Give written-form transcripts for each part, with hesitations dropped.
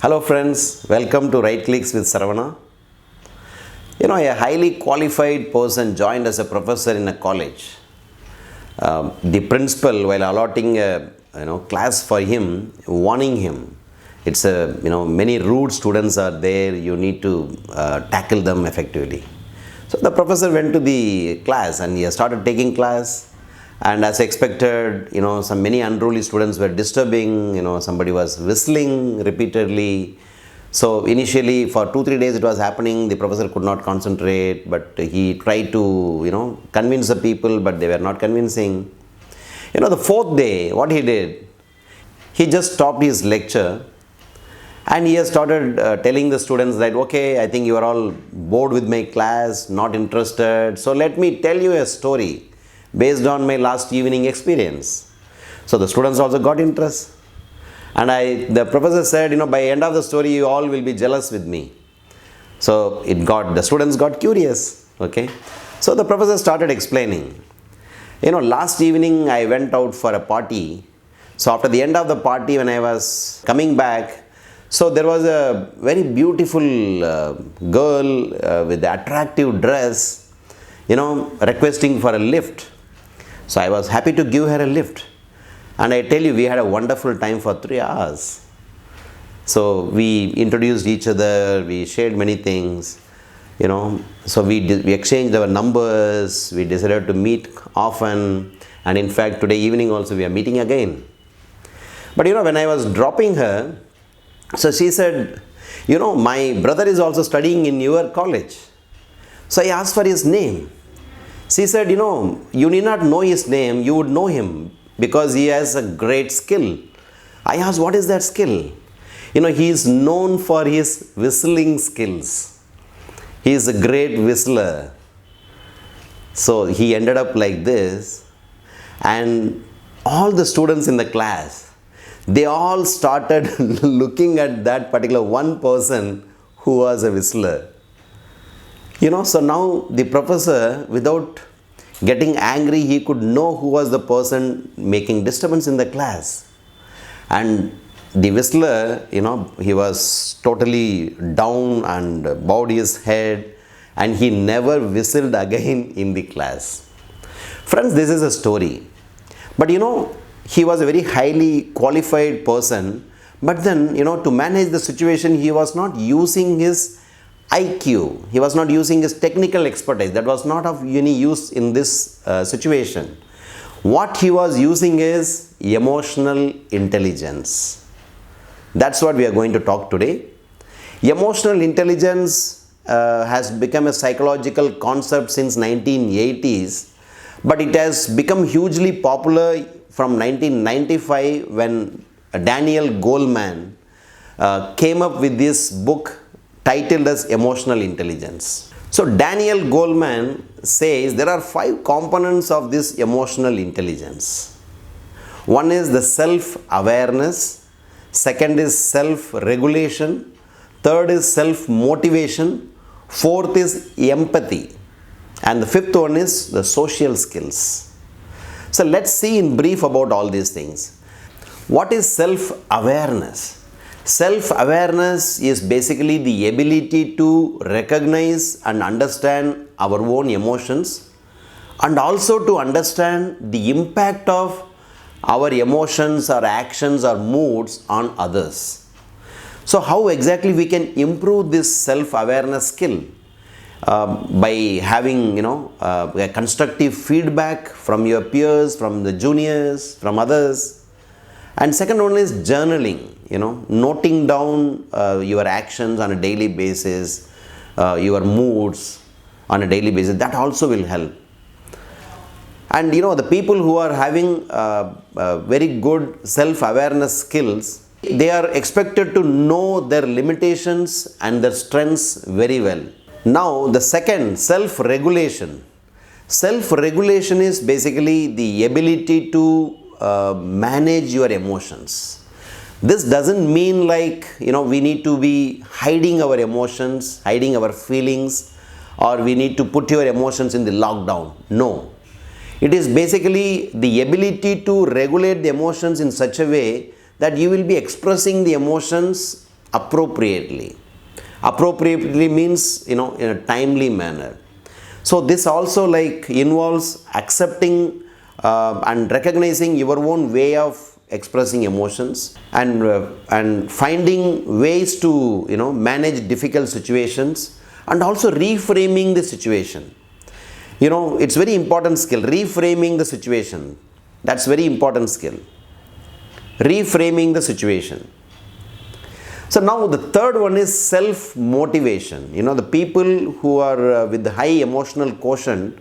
Hello friends, welcome to Right Clicks with Saravana. A highly qualified person joined as a professor in a college. The principal, while allotting a class for him, warning him, it's a many rude students are there. You need to tackle them effectively. So the professor went to the class and he started taking class. And as expected, some many unruly students were disturbing, somebody was whistling repeatedly. So initially for 2-3 days it was happening, the professor could not concentrate, but he tried to, convince the people, but they were not convincing. The fourth day, what he did, he just stopped his lecture and he has started telling the students that, okay, I think you are all bored with my class, not interested. So let me tell you a story based on my last evening experience. So the students also got interest. And the professor said, by end of the story, you all will be jealous with me. So the students got curious. Okay. So the professor started explaining. Last evening I went out for a party. So after the end of the party, when I was coming back, so there was a very beautiful girl with attractive dress, requesting for a lift. So I was happy to give her a lift. And I tell you, we had a wonderful time for 3 hours. So we introduced each other, we shared many things, So we exchanged our numbers, we decided to meet often. And in fact, today evening also we are meeting again. But when I was dropping her, so she said, my brother is also studying in your college. So I asked for his name. She said, you need not know his name, you would know him because he has a great skill. I asked, what is that skill? He is known for his whistling skills. He is a great whistler. So he ended up like this, and all the students in the class, they all started looking at that particular one person who was a whistler. So now the professor, without getting angry, he could know who was the person making disturbance in the class. And the whistler, he was totally down and bowed his head, and he never whistled again in the class. Friends, this is a story. But he was a very highly qualified person. But then, to manage the situation, he was not using his IQ. He was not using his technical expertise. That was not of any use in this situation. What he was using is emotional intelligence. That's what we are going to talk today. Emotional intelligence has become a psychological concept since 1980s, but it has become hugely popular from 1995 when Daniel Goleman came up with this book titled as Emotional Intelligence. So Daniel Goleman says there are 5 components of this emotional intelligence. One is the self-awareness, second is self-regulation, third is self-motivation, fourth is empathy, and the fifth one is the social skills. So let's see in brief about all these things. What is self-awareness? Self-awareness is basically the ability to recognize and understand our own emotions, and also to understand the impact of our emotions or actions or moods on others. So how exactly we can improve this self-awareness skill? By having a constructive feedback from your peers, from the juniors, from others. And second one is journaling, noting down your actions on a daily basis, your moods on a daily basis. That also will help. And the people who are having very good self-awareness skills, they are expected to know their limitations and their strengths very well. Now the second, self-regulation. Self-regulation is basically the ability to manage your emotions. This doesn't mean like, we need to be hiding our emotions, hiding our feelings, or we need to put your emotions in the lockdown. No. It is basically the ability to regulate the emotions in such a way that you will be expressing the emotions appropriately. Appropriately means, in a timely manner. So this also like involves accepting and recognizing your own way of expressing emotions, and finding ways to manage difficult situations, and also reframing the situation. It's very important skill, reframing the situation. That's very important skill. Reframing the situation. So now the third one is self-motivation. The people who are with high emotional quotient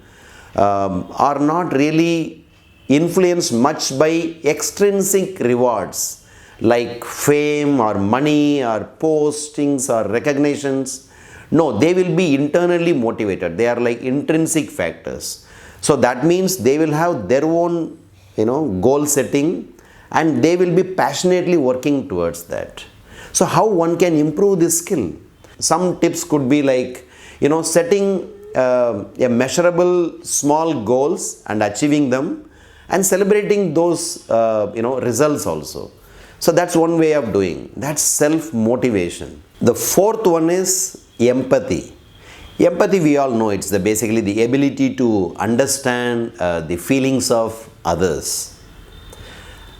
are not really influenced much by extrinsic rewards like fame or money or postings or recognitions. No, they will be internally motivated. They are like intrinsic factors. So that means they will have their own goal setting, and they will be passionately working towards that. So how one can improve this skill? Some tips could be like, setting a measurable small goals and achieving them, and celebrating those, results also. So that's one way of doing. That's self-motivation. The fourth one is empathy. Empathy, we all know, it's basically the ability to understand the feelings of others,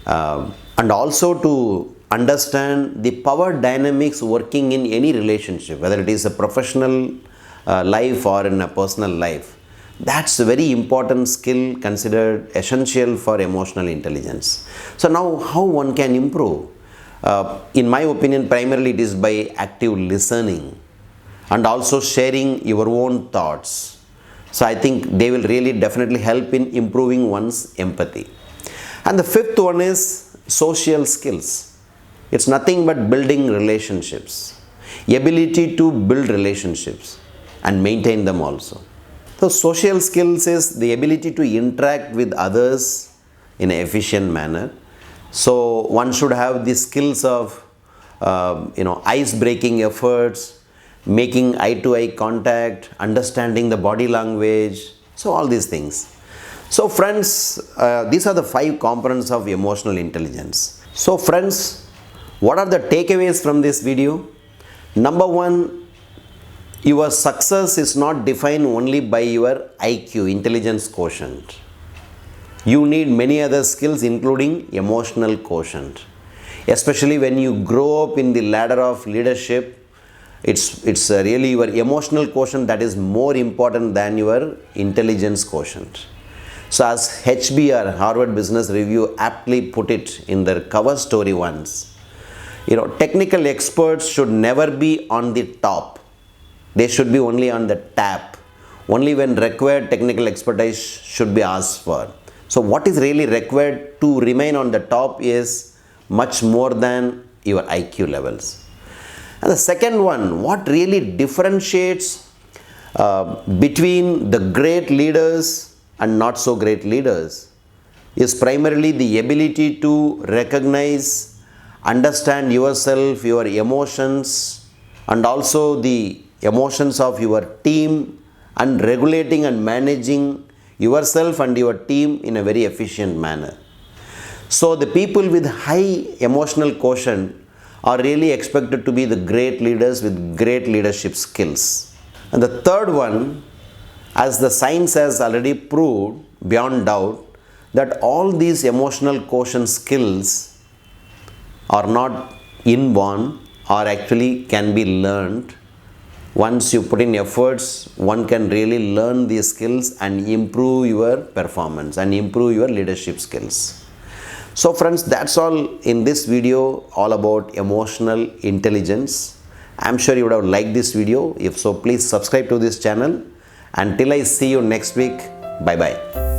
and also to understand the power dynamics working in any relationship, whether it is a professional life or in a personal life. That's a very important skill considered essential for emotional intelligence. So now how one can improve? In my opinion, primarily it is by active listening and also sharing your own thoughts. So I think they will really definitely help in improving one's empathy. And the fifth one is social skills. It's nothing but building relationships, ability to build relationships and maintain them also. So social skills is the ability to interact with others in an efficient manner. So one should have the skills of ice-breaking efforts, making eye-to-eye contact, understanding the body language, so all these things. So friends, these are the 5 components of emotional intelligence. So friends, what are the takeaways from this video? Number 1, your success is not defined only by your IQ, intelligence quotient. You need many other skills, including emotional quotient. Especially when you grow up in the ladder of leadership, it's really your emotional quotient that is more important than your intelligence quotient. So as HBR, Harvard Business Review, aptly put it in their cover story once, technical experts should never be on the top. They should be only on the tap. Only when required technical expertise should be asked for. So what is really required to remain on the top is much more than your IQ levels. And the second one, what really differentiates between the great leaders and not so great leaders is primarily the ability to recognize, understand yourself, your emotions, and also the emotions of your team, and regulating and managing yourself and your team in a very efficient manner. So the people with high emotional quotient are really expected to be the great leaders with great leadership skills. And the third one, as the science has already proved beyond doubt, that all these emotional quotient skills are not inborn, or actually can be learned. Once you put in efforts, one can really learn these skills and improve your performance and improve your leadership skills. So friends, that's all in this video, all about emotional intelligence. I'm sure you would have liked this video. If so, please subscribe to this channel. Until I see you next week, bye-bye.